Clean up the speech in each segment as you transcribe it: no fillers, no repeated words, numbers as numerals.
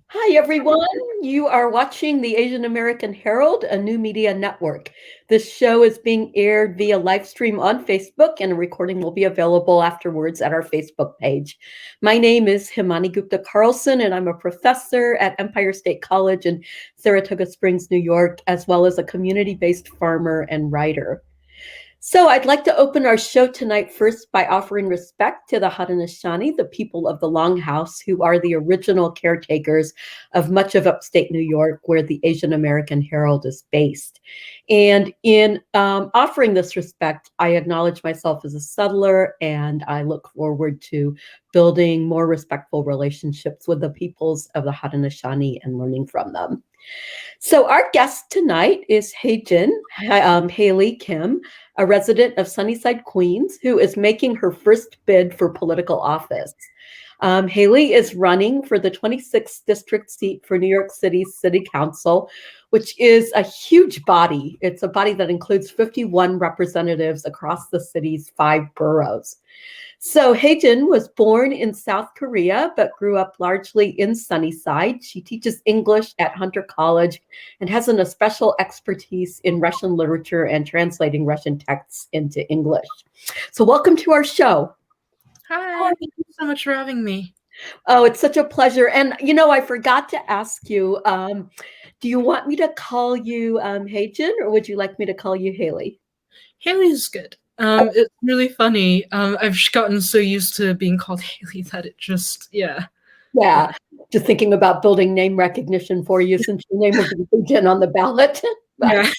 Hi, everyone. You are watching the Asian American Herald, a new media network. This show is being aired via live stream on Facebook, and a recording will be available afterwards at our Facebook page. My name is Himani Gupta Carlson, and I'm a professor at Empire State College in Saratoga Springs, New York, as well as a community-based farmer and writer. So I'd like to open our show tonight first by offering respect to the Haudenosaunee, the people of the Longhouse, who are the original caretakers of much of upstate New York, where the Asian American Herald is based. And in offering this respect, I acknowledge myself as a settler, and I look forward to building more respectful relationships with the peoples of the Haudenosaunee and learning from them. So our guest tonight is Haejin, Haile Kim, a resident of Sunnyside, Queens, who is making her first bid for political office. Haile is running for the 26th district seat for New York City's City Council, which is a huge body. It's a body that includes 51 representatives across the city's 5 boroughs. So Haejin was born in South Korea, but grew up largely in Sunnyside. She teaches English at Hunter College and has a special expertise in Russian literature and translating Russian texts into English. So welcome to our show. Hi, thank you so much for having me. Oh, it's such a pleasure. And, I forgot to ask you, do you want me to call you Haejin, or would you like me to call you Haile? Haley's good. It's really funny. I've gotten so used to being called Haile that it just, Yeah. Just thinking about building name recognition for you since your name will be Haejin on the ballot. Yeah.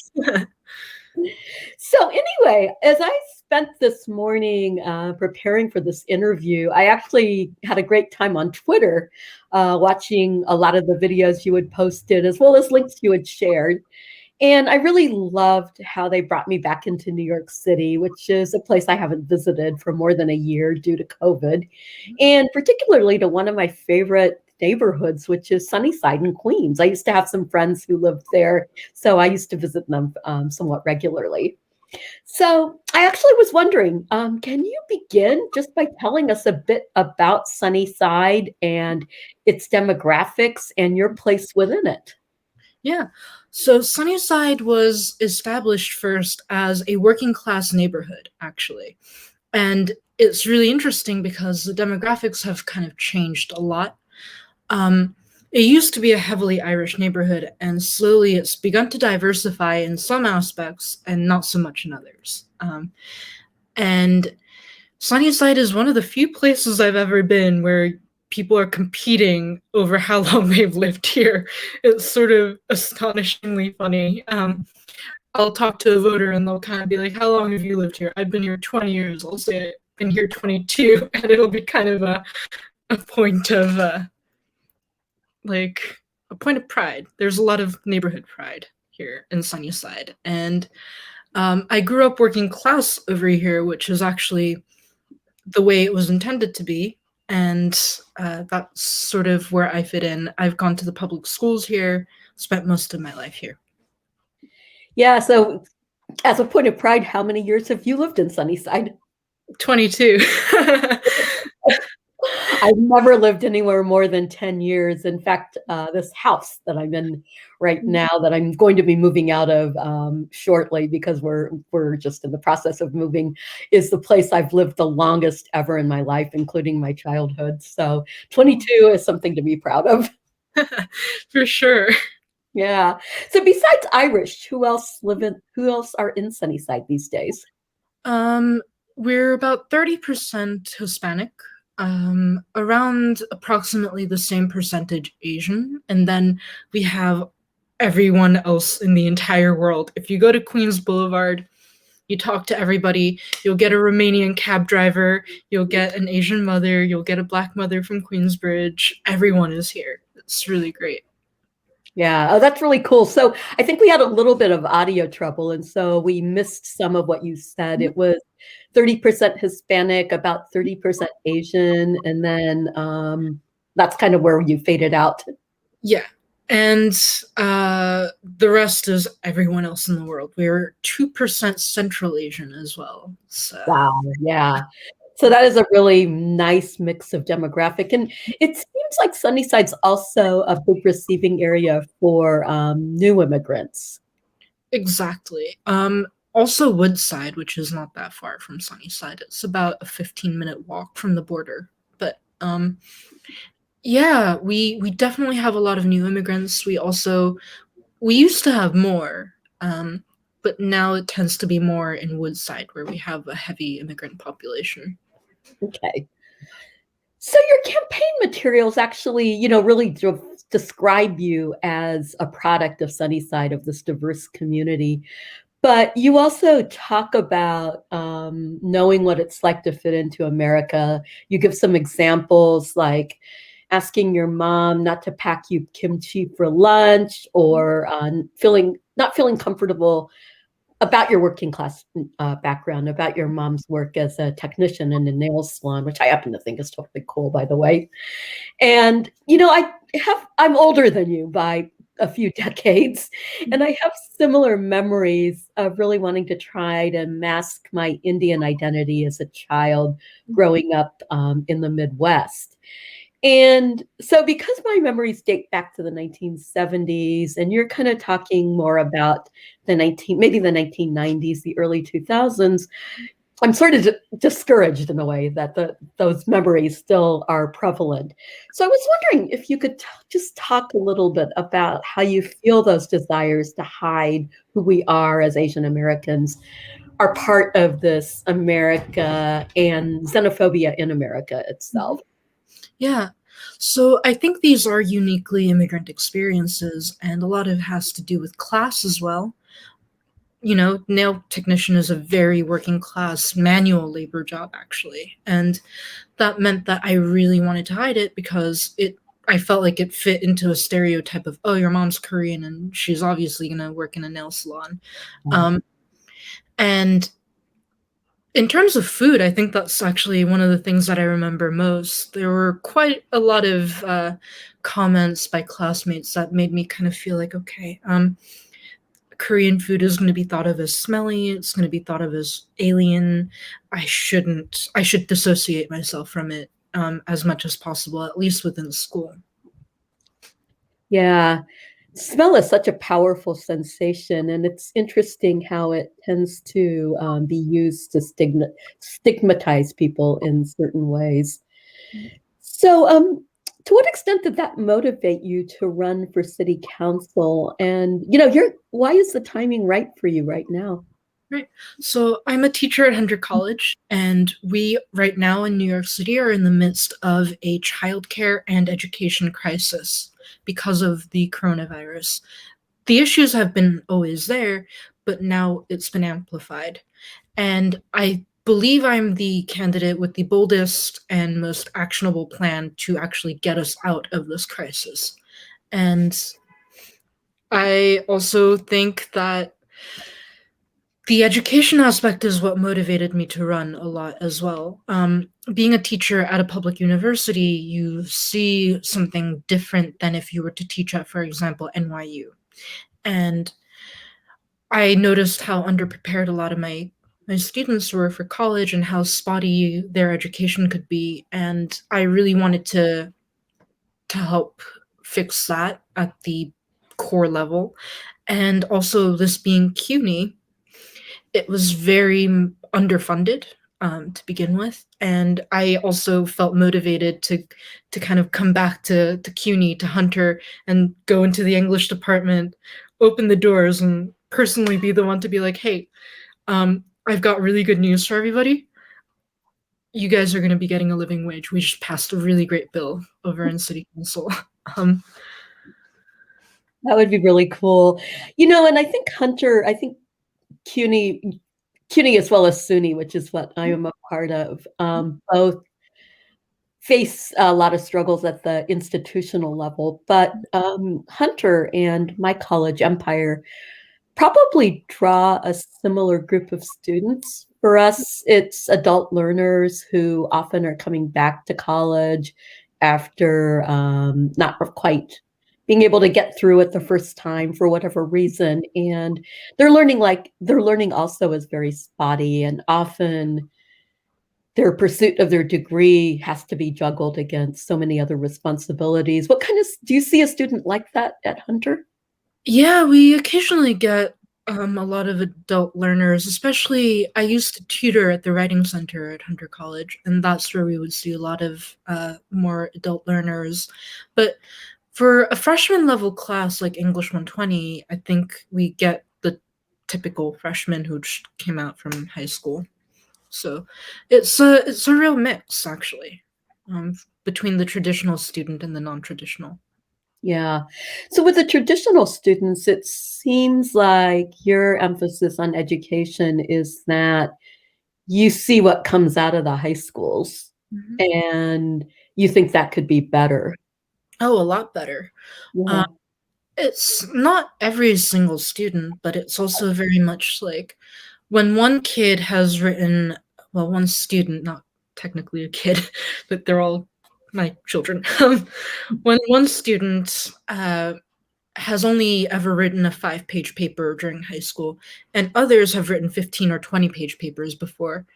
So anyway, as I spent this morning preparing for this interview, I actually had a great time on Twitter watching a lot of the videos you had posted, as well as links you had shared. And I really loved how they brought me back into New York City, which is a place I haven't visited for more than a year due to COVID, and particularly to one of my favorite neighborhoods, which is Sunnyside in Queens. I used to have some friends who lived there, so I used to visit them somewhat regularly. So I actually was wondering, can you begin just by telling us a bit about Sunnyside and its demographics and your place within it? Yeah. So Sunnyside was established first as a working class neighborhood, actually. And it's really interesting because the demographics have kind of changed a lot. It used to be a heavily Irish neighborhood, and slowly it's begun to diversify in some aspects and not so much in others. And Sunnyside is one of the few places I've ever been where people are competing over how long they've lived here. It's sort of astonishingly funny. I'll talk to a voter and they'll kind of be like, how long have you lived here? I've been here 20 years. I'll say I've been here 22, and it'll be kind of a point of a point of pride. There's a lot of neighborhood pride here in Sunnyside. And I grew up working class over here, which is actually the way it was intended to be. And that's sort of where I fit in. I've gone to the public schools here, spent most of my life here. Yeah, so as a point of pride, how many years have you lived in Sunnyside? 22. I've never lived anywhere more than 10 years. In fact, this house that I'm in right now that I'm going to be moving out of shortly because we're just in the process of moving is the place I've lived the longest ever in my life, including my childhood. So 22 is something to be proud of. For sure. Yeah. So besides Irish, who else are in Sunnyside these days? We're about 30% Hispanic. Around approximately the same percentage Asian, and then we have everyone else in the entire world. If you go to Queens Boulevard, you talk to everybody, you'll get a Romanian cab driver, you'll get an Asian mother, you'll get a Black mother from Queensbridge. Everyone is here. It's really great. Yeah, oh, that's really cool. So I think we had a little bit of audio trouble, and so we missed some of what you said. It was 30% Hispanic, about 30% Asian, and then that's kind of where you faded out. Yeah, and the rest is everyone else in the world. We're 2% Central Asian as well. So. Wow, yeah. So that is a really nice mix of demographic. And it seems like Sunnyside's also a big receiving area for new immigrants. Exactly. Also Woodside, which is not that far from Sunnyside. It's about a 15-minute walk from the border. But yeah, we definitely have a lot of new immigrants. We used to have more, but now it tends to be more in Woodside where we have a heavy immigrant population. Okay. So your campaign materials actually, really describe you as a product of Sunnyside, of this diverse community. But you also talk about knowing what it's like to fit into America. You give some examples like asking your mom not to pack you kimchi for lunch, or not feeling comfortable about your working class background, about your mom's work as a technician in a nail salon, which I happen to think is totally cool, by the way. And I'm older than you by a few decades, and I have similar memories of really wanting to try to mask my Indian identity as a child growing up in the Midwest. And so, because my memories date back to the 1970s, and you're kind of talking more about maybe the 1990s, the early 2000s, I'm sort of discouraged in a way that those memories still are prevalent. So I was wondering if you could just talk a little bit about how you feel those desires to hide who we are as Asian Americans are part of this America and xenophobia in America itself. Yeah. So I think these are uniquely immigrant experiences, and a lot of it has to do with class as well. Nail technician is a very working class manual labor job, actually. And that meant that I really wanted to hide it because I felt like it fit into a stereotype of, oh, your mom's Korean and she's obviously going to work in a nail salon. And in terms of food, I think that's actually one of the things that I remember most. There were quite a lot of comments by classmates that made me kind of feel like, okay, Korean food is going to be thought of as smelly. It's going to be thought of as alien. I should dissociate myself from it as much as possible, at least within school. Yeah. Smell is such a powerful sensation, and it's interesting how it tends to be used to stigmatize people in certain ways. So, to what extent did that motivate you to run for city council? And why is the timing right for you right now? Right. So I'm a teacher at Hendrick College, and we right now in New York City are in the midst of a childcare and education crisis because of the coronavirus. The issues have been always there, but now it's been amplified. And I believe I'm the candidate with the boldest and most actionable plan to actually get us out of this crisis. And I also think that the education aspect is what motivated me to run a lot as well. Being a teacher at a public university, you see something different than if you were to teach at, for example, NYU. And I noticed how underprepared a lot of my students were for college and how spotty their education could be. And I really wanted to help fix that at the core level. And also this being CUNY, it was very underfunded to begin with, and I also felt motivated to kind of come back to CUNY, to Hunter, and go into the English department, open the doors, and personally be the one to be like, hey, I've got really good news for everybody. You guys are going to be getting a living wage. We just passed a really great bill over in City Council. That would be really cool. And I think CUNY as well as SUNY, which is what I am a part of, both face a lot of struggles at the institutional level. But Hunter and my college, Empire, probably draw a similar group of students. For us, it's adult learners who often are coming back to college after not quite being able to get through it the first time for whatever reason. And their learning also is very spotty, and often their pursuit of their degree has to be juggled against so many other responsibilities. What kind of do you see a student like that at Hunter? Yeah, we occasionally get a lot of adult learners, especially I used to tutor at the Writing Center at Hunter College, and that's where we would see a lot of more adult learners. But for a freshman level class like English 120, I think we get the typical freshmen who just came out from high school. So it's a real mix actually, between the traditional student and the non-traditional. Yeah. So with the traditional students, it seems like your emphasis on education is that you see what comes out of the high schools Mhm. and you think that could be better. Oh, a lot better. Yeah. It's not every single student, but it's also very much like when one kid has written, well, one student, not technically a kid, but they're all my children. When one student has only ever written a 5-page paper during high school, and others have written 15 or 20-page papers before,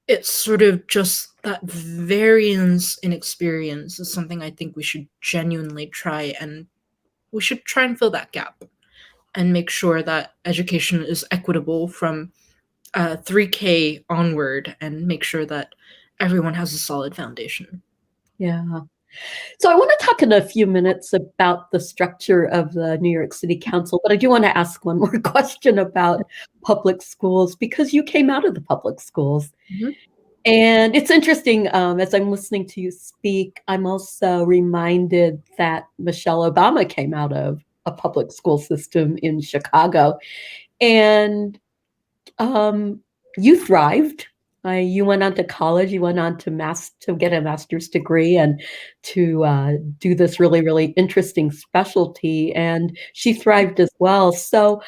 it's sort of just that variance in experience is something I think we should genuinely try, and we should try and fill that gap and make sure that education is equitable from 3K onward and make sure that everyone has a solid foundation. Yeah. So I want to talk in a few minutes about the structure of the New York City Council, but I do want to ask one more question about public schools because you came out of the public schools. Mhm. And it's interesting, as I'm listening to you speak, I'm also reminded that Michelle Obama came out of a public school system in Chicago. And um, you thrived. You went on to college. You went on to get a master's degree and to do this really, really interesting specialty. And she thrived as well. So,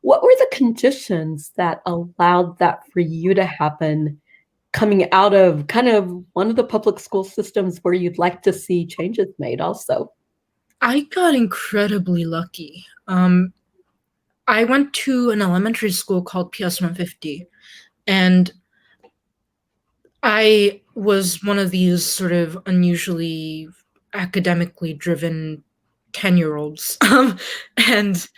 what were the conditions that allowed that for you to happen? Coming out of kind of one of the public school systems where you'd like to see changes made also. I got incredibly lucky. I went to an elementary school called PS 150, and I was one of these sort of unusually academically driven 10-year-olds. And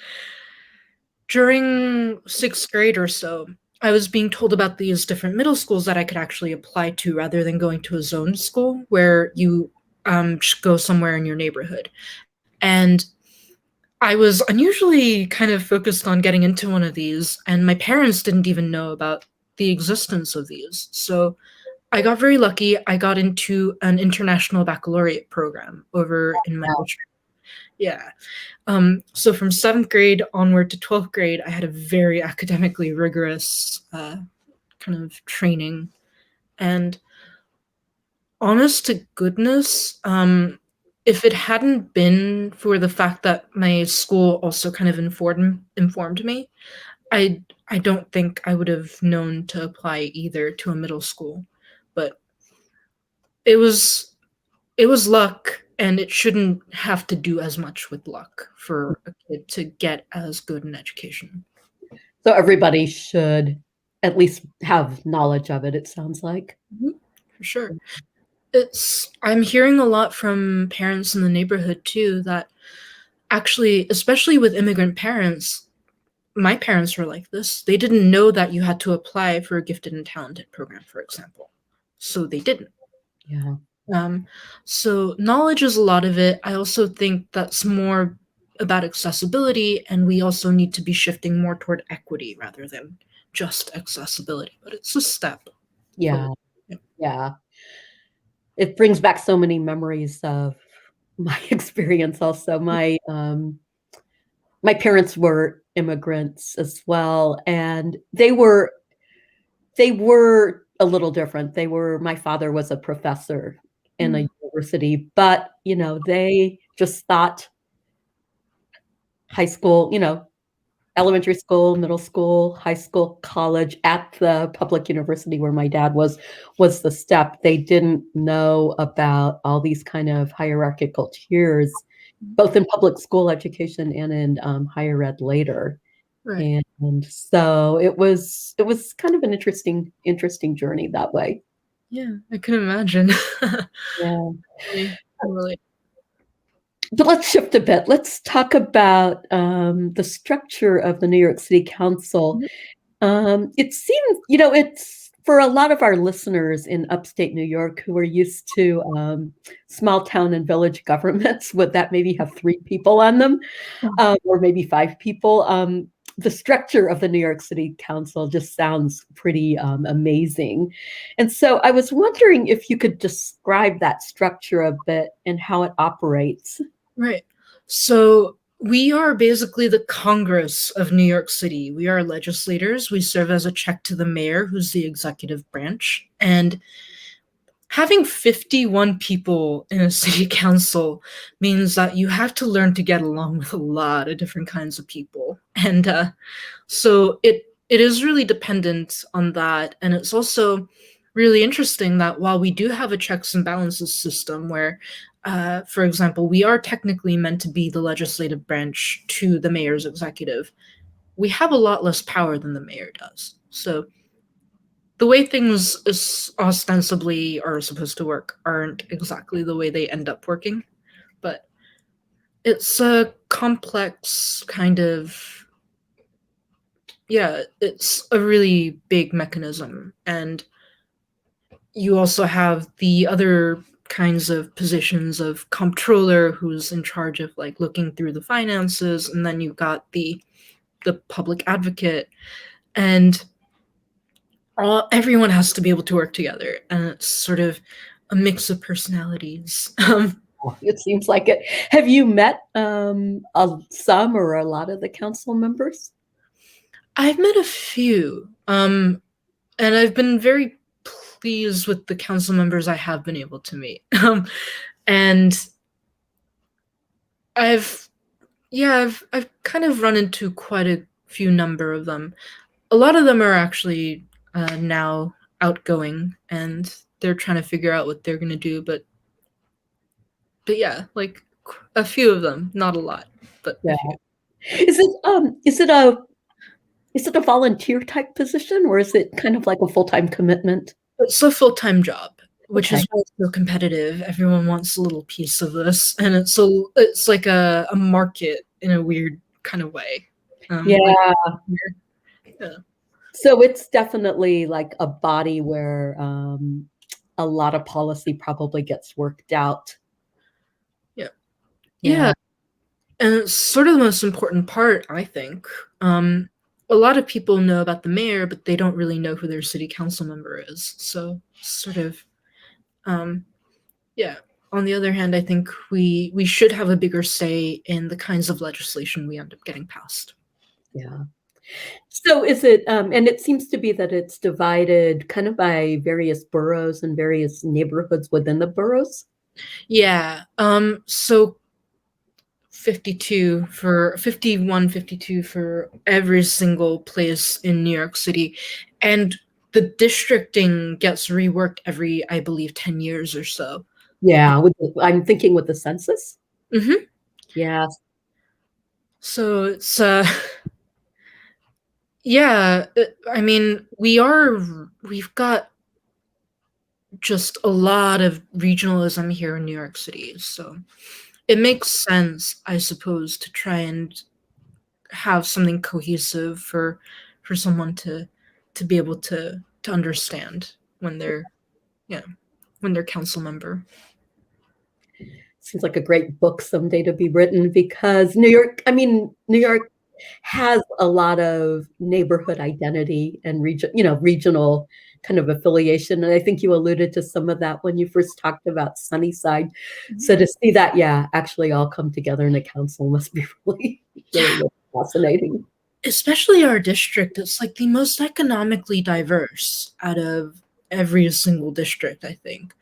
during sixth grade or so, I was being told about these different middle schools that I could actually apply to rather than going to a zone school where you just go somewhere in your neighborhood. And I was unusually kind of focused on getting into one of these, and my parents didn't even know about the existence of these. So I got very lucky. I got into an international baccalaureate program over in my Wow. district. Yeah. So from seventh grade onward to 12th grade, I had a very academically rigorous kind of training. And honest to goodness, if it hadn't been for the fact that my school also kind of informed me, I don't think I would have known to apply either to a middle school. But it was it was luck, and it shouldn't have to do as much with luck for a kid to get as good an education. So everybody should at least have knowledge of it, it sounds like. Mhm, for sure. I'm hearing a lot from parents in the neighborhood too that actually, especially with immigrant parents, my parents were like this. They didn't know that you had to apply for a gifted and talented program, for example. So they didn't. Yeah. Um, so knowledge is a lot of it. I also think that's more about accessibility, and we also need to be shifting more toward equity rather than just accessibility. But it's a step Yeah. forward. Yeah. Yeah. It brings back so many memories of my experience also. My parents were immigrants as well, and they were a little different. My father was a professor in a Mm. university, but, they just thought high school, elementary school, middle school, high school, college at the public university where my dad was the step. They didn't know about all these kind of hierarchical tiers, both in public school education and in higher ed later. Right. And so it was kind of an interesting journey that way. Yeah, I can imagine. Yeah. Really, really. But let's shift a bit. Let's talk about the structure of the New York City Council. Mhm. It seems, it's for a lot of our listeners in upstate New York who are used to small town and village governments, would that maybe have 3 people on them, or maybe 5 people. The structure of the New York City Council just sounds pretty amazing. And so I was wondering if you could describe that structure a bit and how it operates. Right. So we are basically the Congress of New York City. We are legislators. We serve as a check to the mayor, who's the executive branch. And having 51 people in a city council means that you have to learn to get along with a lot of different kinds of people. And so it is really dependent on that. And it's also really interesting that while we do have a checks and balances system where, for example, we are technically meant to be the legislative branch to the mayor's executive, we have a lot less power than the mayor does. So the way things ostensibly are supposed to work aren't exactly the way they end up working, but it's a complex kind of, yeah, it's a really big mechanism. And you also have the other kinds of positions of comptroller, who's in charge of like looking through the finances, and then you've got the public advocate, and everyone has to be able to work together, and it's sort of a mix of personalities. It seems like it. Have you met some or a lot of the council members? I've met a few, and I've been very pleased with the council members I have been able to meet. And I've I've kind of run into quite a few number of them. A lot of them are actually now outgoing, and they're trying to figure out what they're gonna do. But yeah, like a few of them, not a lot, but Yeah. a few. Is it is it a volunteer type position or is it kind of like a full-time commitment? It's a full time job, which Okay. is why it's so competitive. Everyone wants a little piece of this, and it's like a market in a weird kind of way. Like Yeah. yeah, So it's definitely like a body where a lot of policy probably gets worked out. yeah, yeah. Yeah. And it's sort of the most important part, I think. A lot of people know about the mayor, but they don't really know who their city council member is. So, sort of, um, yeah. On the other hand, I think we should have a bigger say in the kinds of legislation we end up getting passed. Yeah. So is it, and it seems to be that it's divided kind of by various boroughs and various neighborhoods within the boroughs? Yeah. So 52 for 51, 52 for every single place in New York City. And the districting gets reworked every, I believe, 10 years or so. Yeah, I'm thinking with the census. Hmm. Yeah. So it's yeah, I mean, we've got just a lot of regionalism here in New York City. So it makes sense, I suppose, to try and have something cohesive for someone to be able to understand when they're, yeah, when they're council member. Seems like a great book someday to be written because New York has a lot of neighborhood identity and regional kind of affiliation. And I think you alluded to some of that when you first talked about Sunnyside. Mhm. So to see that, yeah, actually all come together in a council must be really, really, Yeah, really fascinating. especially our district, it's like the most economically diverse out of every single district, I think.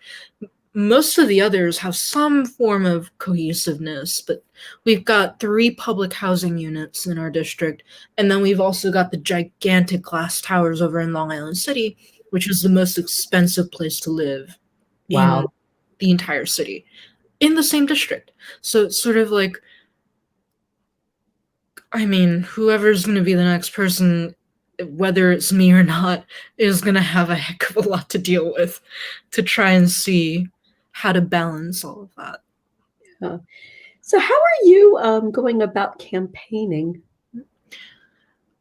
Most of the others have some form of cohesiveness, but we've got 3 public housing units in our district, and then we've also got the gigantic glass towers over in Long Island City, which is the most expensive place to live in Wow. the entire city, in the same district. So it's sort of like, I mean, whoever's going to be the next person whether it's me or not, is going to have a heck of a lot to deal with to try and see how to balance all of that. So how are you going about campaigning?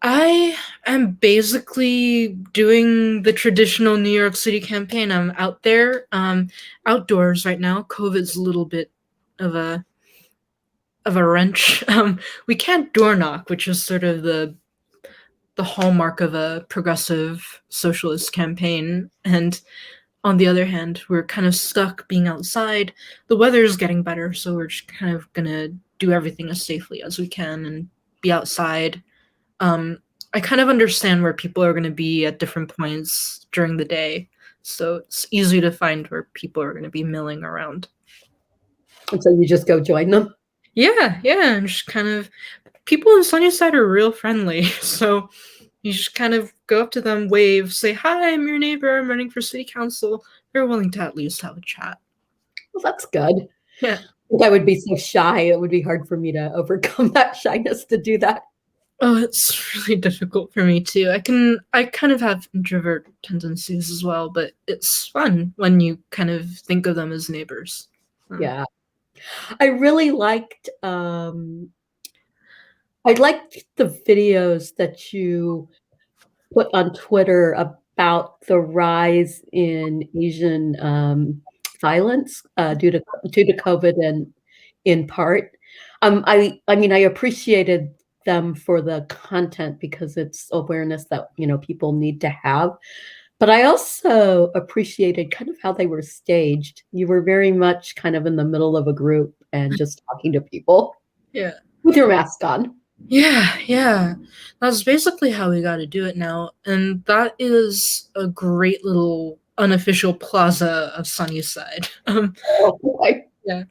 I am basically doing the traditional New York City campaign. I'm out there, outdoors right now. COVID's a little bit of a wrench. We can't door knock, which is sort of the hallmark of a progressive socialist campaign. And on the other hand, we're kind of stuck being outside. The weather is getting better, so we're just kind of gonna do everything as safely as we can and be outside. I kind of understand where people are going to be at different points during the day, so it's easy to find where people are going to be milling around. And so you just go join them? Yeah, and just kind of people in Sunnyside are real friendly, so you just kind of go up to them, wave, say, "Hi, I'm your neighbor. I'm running for city council." They're willing to at least have a chat. Well, that's good. Yeah. I would be so shy. It would be hard for me to overcome that shyness to do that. Oh, it's really difficult for me too. I kind of have introvert tendencies as well, but it's fun when you kind of think of them as neighbors. Yeah. I really liked I liked the videos that you put on Twitter about the rise in Asian violence due to COVID, and in part, I mean I appreciated them for the content because it's awareness that people need to have. But I also appreciated kind of how they were staged. You were very much kind of in the middle of a group and just talking to people Yeah. with your mask on. Yeah. That's basically how we got to do it now. And that is a great little unofficial plaza of Sunnyside. Oh, boy. Yeah.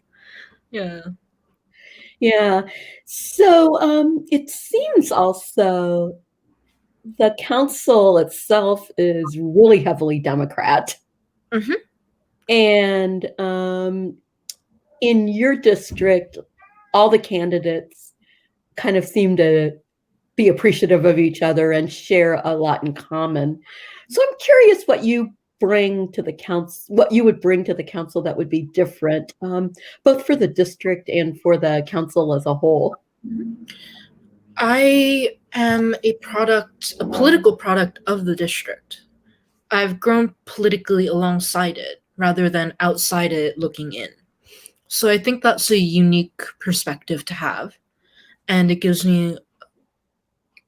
Yeah. Yeah. So it seems also the council itself is really heavily Democrat. Mhm. And in your district, all the candidates kind of seem to be appreciative of each other and share a lot in common. So I'm curious what you bring to the council, what you would bring to the council that would be different, both for the district and for the council as a whole. I am a political product of the district. I've grown politically alongside it rather than outside it looking in. So I think that's a unique perspective to have. And it gives me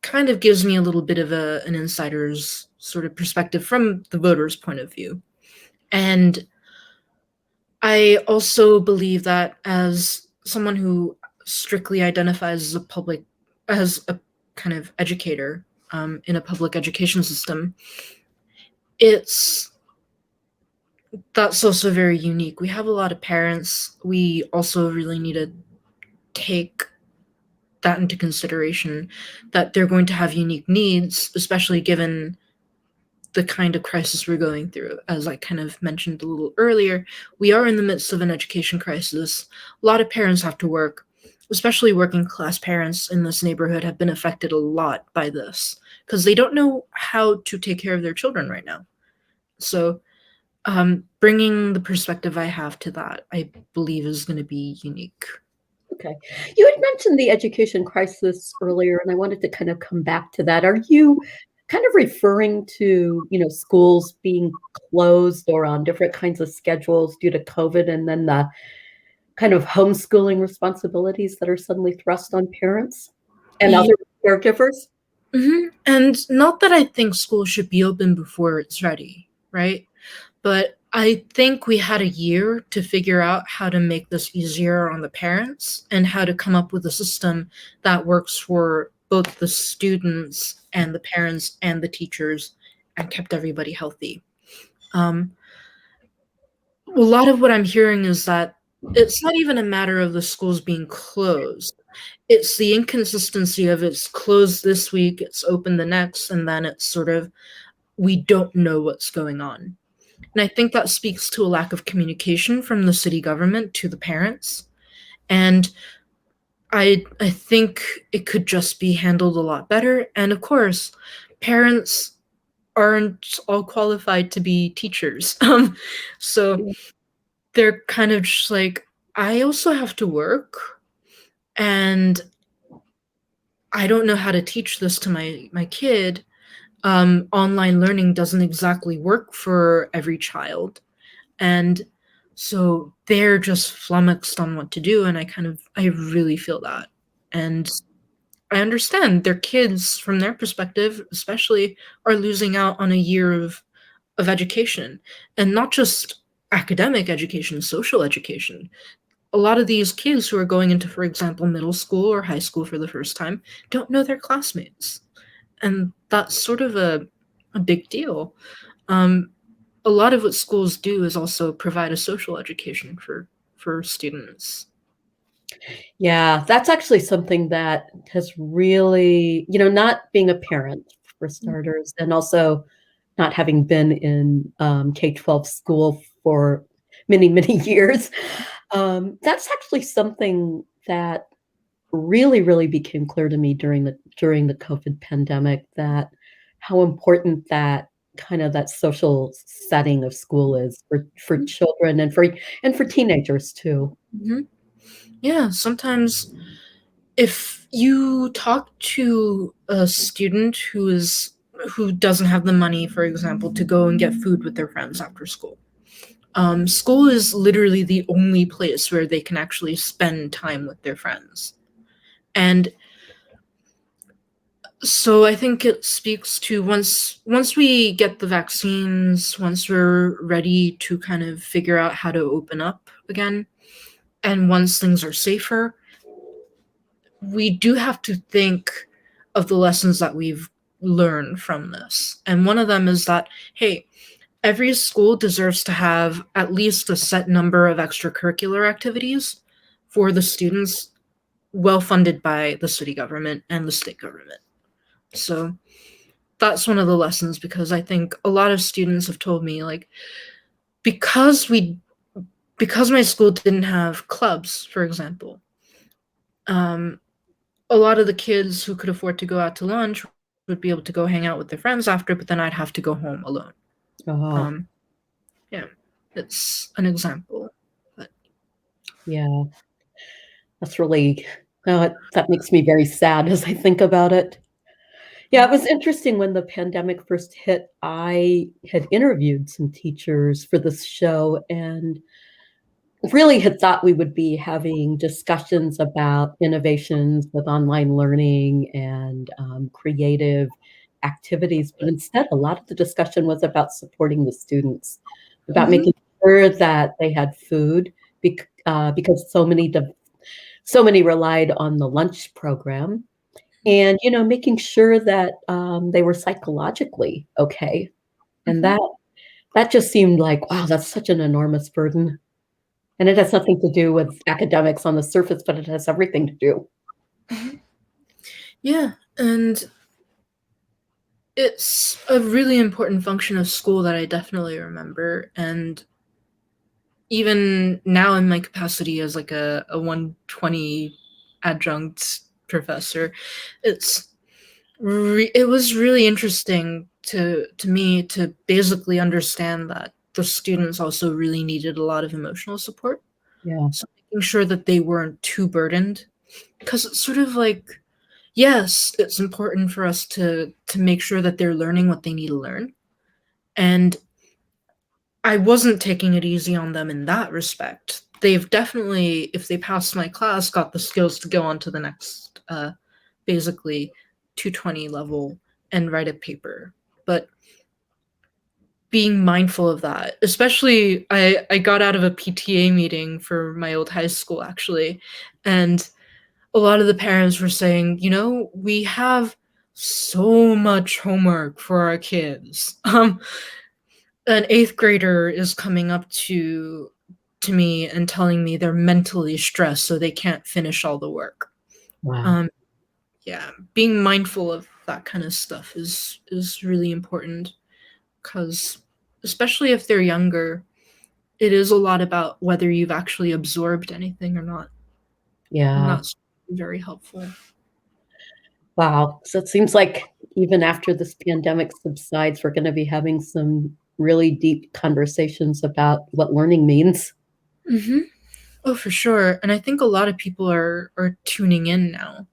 a little bit of an insider's sort of perspective from the voter's point of view. And I also believe that as someone who strictly identifies as a kind of educator in a public education system, that's also very unique. We have a lot of parents. We also really need to take that into consideration, that they're going to have unique needs, especially given the kind of crisis we're going through. As I kind of mentioned a little earlier, we are in the midst of an education crisis. A lot of parents have to work, especially working class parents in this neighborhood have been affected a lot by this because they don't know how to take care of their children right now. So bringing the perspective I have to that, I believe is going to be unique. Okay. You had mentioned the education crisis earlier, and I wanted to kind of come back to that. Are you kind of referring to, schools being closed or on different kinds of schedules due to COVID, and then the kind of homeschooling responsibilities that are suddenly thrust on parents and other caregivers? Mm-hmm. And not that I think school should be open before it's ready, right? But I think we had a year to figure out how to make this easier on the parents and how to come up with a system that works for both the students and the parents and the teachers and kept everybody healthy. A lot of what I'm hearing is that it's not even a matter of the schools being closed. It's the inconsistency of it's closed this week, it's open the next, and then it's sort of, we don't know what's going on. And I think that speaks to a lack of communication from the city government to the parents. And I think it could just be handled a lot better. And of course, parents aren't all qualified to be teachers. So they're kind of just like, I also have to work, and I don't know how to teach this to my kid. Online learning doesn't exactly work for every child, and so they're just flummoxed on what to do. And I really feel that, and I understand their kids, from their perspective especially, are losing out on a year of education, and not just academic education, social education. A lot of these kids who are going into, for example, middle school or high school for the first time don't know their classmates. And that's sort of a big deal. Um, a lot of what schools do is also provide a social education for students. Yeah, that's actually something that has really, not being a parent for starters, and also not having been in K-12 school for many, many years. That's actually something that really, really became clear to me during the COVID pandemic, that how important that kind of that social setting of school is for children and for teenagers too. Mhm. Yeah, sometimes if you talk to a student who doesn't have the money, for example, to go and get food with their friends after school, school is literally the only place where they can actually spend time with their friends. And so I think it speaks to, once we get the vaccines, once we're ready to kind of figure out how to open up again, and once things are safer, we do have to think of the lessons that we've learned from this. And one of them is that, hey, every school deserves to have at least a set number of extracurricular activities for the students, well funded by the city government and the state government. So that's one of the lessons, because I think a lot of students have told me, like, because my school didn't have clubs, for example, um, a lot of the kids who could afford to go out to lunch would be able to go hang out with their friends after, but then I'd have to go home alone. Oh, Um, yeah, it's an example. But yeah, that's really, that makes me very sad as I think about it. Yeah, it was interesting when the pandemic first hit. I had interviewed some teachers for this show and really had thought we would be having discussions about innovations with online learning and creative activities. But instead, a lot of the discussion was about supporting the students, about mhm, making sure that they had food because so many relied on the lunch program, and making sure that they were psychologically okay. And mhm, that just seemed like, wow, that's such an enormous burden. And it has nothing to do with academics on the surface, but it has everything to do. mhm. Yeah, and it's a really important function of school that I definitely remember. And even now, in my capacity as like a 120 adjunct professor, it's it was really interesting to me to basically understand that the students also really needed a lot of emotional support. Yeah, So making sure that they weren't too burdened, because it's sort of like, yes, it's important for us to make sure that they're learning what they need to learn, and I wasn't taking it easy on them in that respect. They've definitely, if they passed my class, got the skills to go on to the next, basically 220 level and write a paper. But being mindful of that, especially, I got out of a PTA meeting for my old high school actually, and a lot of the parents were saying, we have so much homework for our kids. An eighth grader is coming up to me and telling me they're mentally stressed, so they can't finish all the work. wow. Um, yeah, being mindful of that kind of stuff is really important, because especially if they're younger, it is a lot about whether you've actually absorbed anything or not, and Yeah. that's very helpful. Wow. So it seems like even after this pandemic subsides, we're going to be having some really deep conversations about what learning means. Mm-hmm. Oh, for sure. And I think a lot of people are tuning in now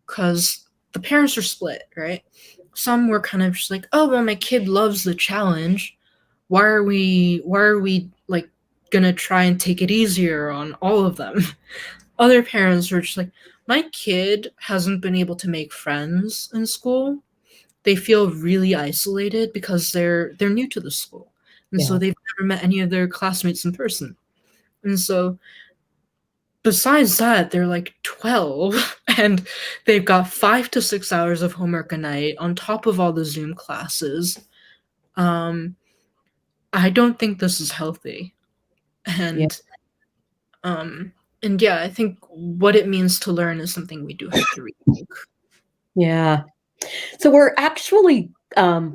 because the parents are split, right? Some were kind of just like, oh well, my kid loves the challenge. Why are we like gonna try and take it easier on all of them? Other parents were just like, my kid hasn't been able to make friends in school. They feel really isolated because they're new to the school. And so Yeah. they've never met any of their classmates in person. And so besides that, they're like 12 and they've got 5 to 6 hours of homework a night on top of all the Zoom classes. Um, I don't think this is healthy. Yeah. And um, and yeah, I think what it means to learn is something we do have to rethink. Yeah. So we're actually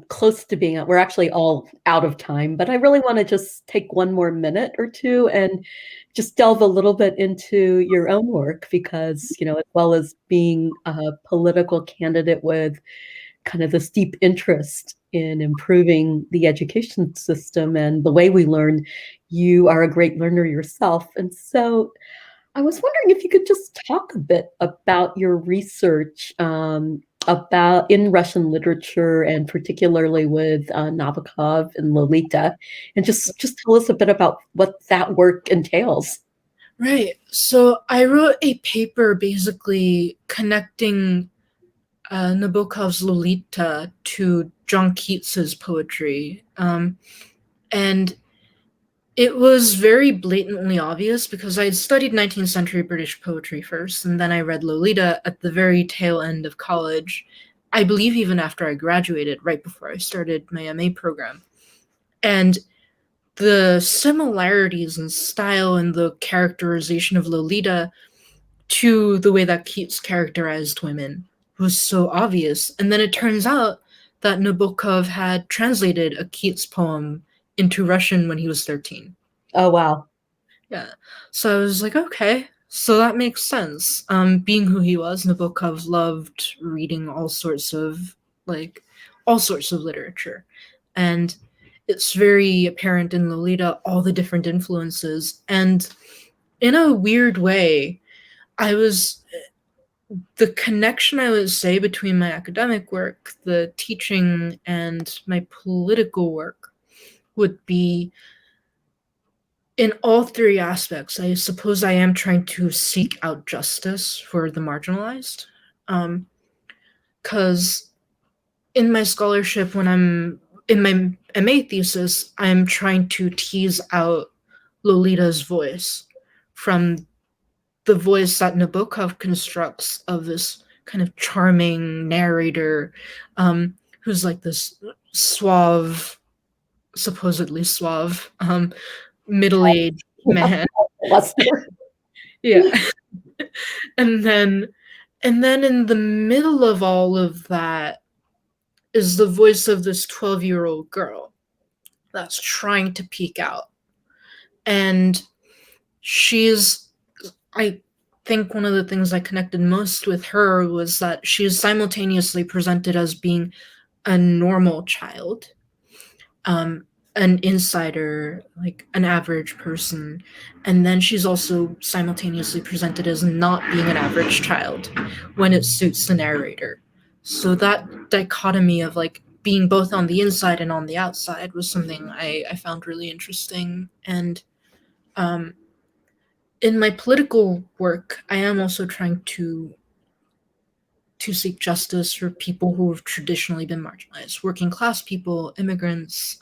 close to being, we're actually all out of time, but I really want to just take one more minute or two and just delve a little bit into your own work because, as well as being a political candidate with kind of this deep interest in improving the education system and the way we learn, you are a great learner yourself. And so I was wondering if you could just talk a bit about your research about in Russian literature and particularly with Nabokov and Lolita, and just tell us a bit about what that work entails. Right. So I wrote a paper basically connecting Nabokov's Lolita to John Keats's poetry. And it was very blatantly obvious because I had studied 19th century British poetry first, and then I read Lolita at the very tail end of college. I believe even after I graduated, right before I started my MA program. And the similarities in style and the characterization of Lolita to the way that Keats characterized women was so obvious. And then it turns out that Nabokov had translated a Keats poem into Russian when he was 13. Oh, wow. Yeah. So I was like, okay, so that makes sense. Being who he was, Nabokov loved reading all sorts of literature. And it's very apparent in Lolita all the different influences. And in a weird way, I was the connection I would say between my academic work, the teaching, and my political work would be in all three aspects. I suppose I am trying to seek out justice for the marginalized. Because in my scholarship, when I'm in my MA thesis, I'm trying to tease out Lolita's voice from the voice that Nabokov constructs of this kind of charming narrator, who's like this suave, supposedly suave, middle-aged man. Luster. Yeah. and then and then in the middle of all of that is the voice of this 12-year-old girl that's trying to peek out. And she's I think one of the things I connected most with her was that she is simultaneously presented as being a normal child, um, an insider, like an average person, and then she's also simultaneously presented as not being an average child when it suits the narrator. So that dichotomy of like being both on the inside and on the outside was something I found really interesting. And um, in my political work, I am also trying to seek justice for people who have traditionally been marginalized, working class people, immigrants,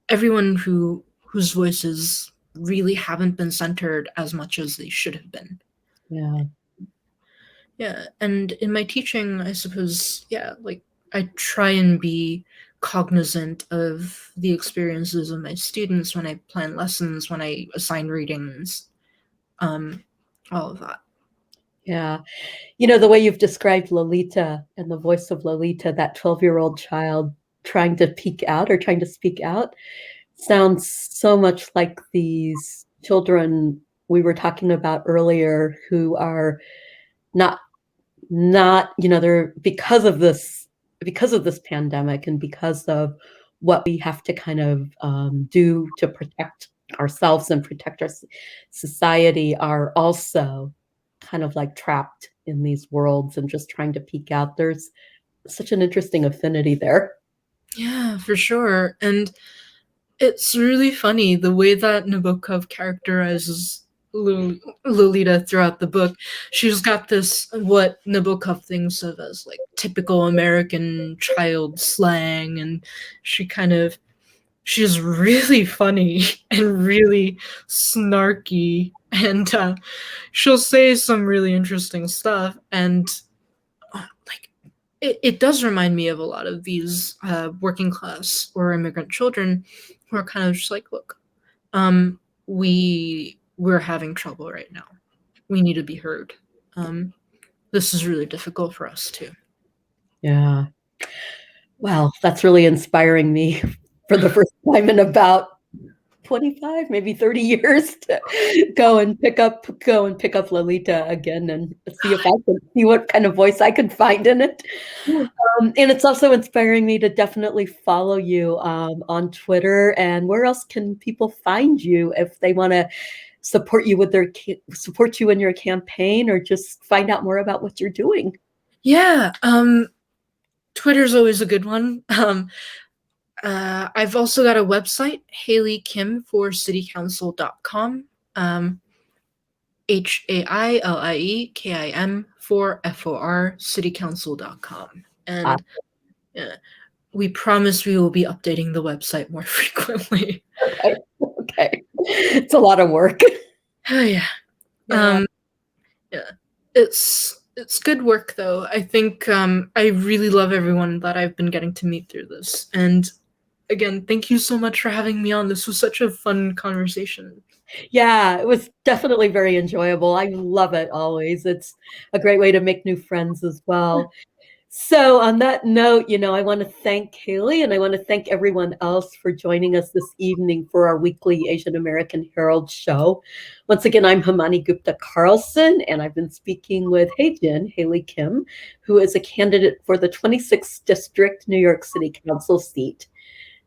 everyone whose voices really haven't been centered as much as they should have been. Yeah. Yeah, and in my teaching, I suppose, yeah, like I try and be cognizant of the experiences of my students when I plan lessons, when I assign readings, um, all of that. Yeah. The way you've described Lolita and the voice of Lolita, that 12-year-old child trying to peek out or trying to speak out, sounds so much like these children we were talking about earlier who are not, they're because of this because of this pandemic and because of what we have to kind of do to protect ourselves and protect our society, are also kind of like trapped in these worlds and just trying to peek out. There's such an interesting affinity there. Yeah, for sure. And it's really funny the way that Nabokov characterizes Lolita throughout the book. She's got this, what Nabokov thinks of as like typical American child slang, and she's really funny and really snarky, and she'll say some really interesting stuff, and like it does remind me of a lot of these working class or immigrant children who are kind of just like, look, we're having trouble right now. We need to be heard. This is really difficult for us too. Yeah. Well, that's really inspiring me for the first time in about 25, maybe 30 years to go and pick up Lolita again and see if I can see what kind of voice I can find in it. And it's also inspiring me to definitely follow you on Twitter. And where else can people find you if they want to support you with support you in your campaign, or just find out more about what you're doing? Yeah, Twitter's always a good one. I've also got a website, Haile Kim for citycouncil.com. HAILIEKIM for FOR citycouncil.com. And we promise we will be updating the website more frequently. Okay. It's a lot of work. Oh yeah. Yeah. It's good work though. I think I really love everyone that I've been getting to meet through this. And again, thank you so much for having me on. This was such a fun conversation. Yeah, it was definitely very enjoyable. I love it always. It's a great way to make new friends as well. So on that note, I want to thank Haile, and I want to thank everyone else for joining us this evening for our weekly Asian American Herald show. Once again, I'm Hamani Gupta Carlson, and I've been speaking with Haejin, Haile Kim, who is a candidate for the 26th District New York City Council seat.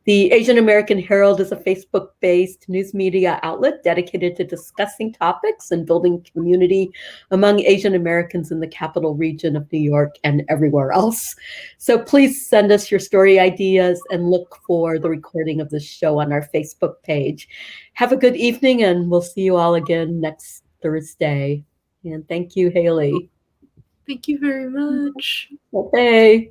The Asian American Herald is a Facebook-based news media outlet dedicated to discussing topics and building community among Asian Americans in the capital region of New York and everywhere else. So please send us your story ideas and look for the recording of this show on our Facebook page. Have a good evening, and we'll see you all again next Thursday. And thank you, Haile. Thank you very much. Okay.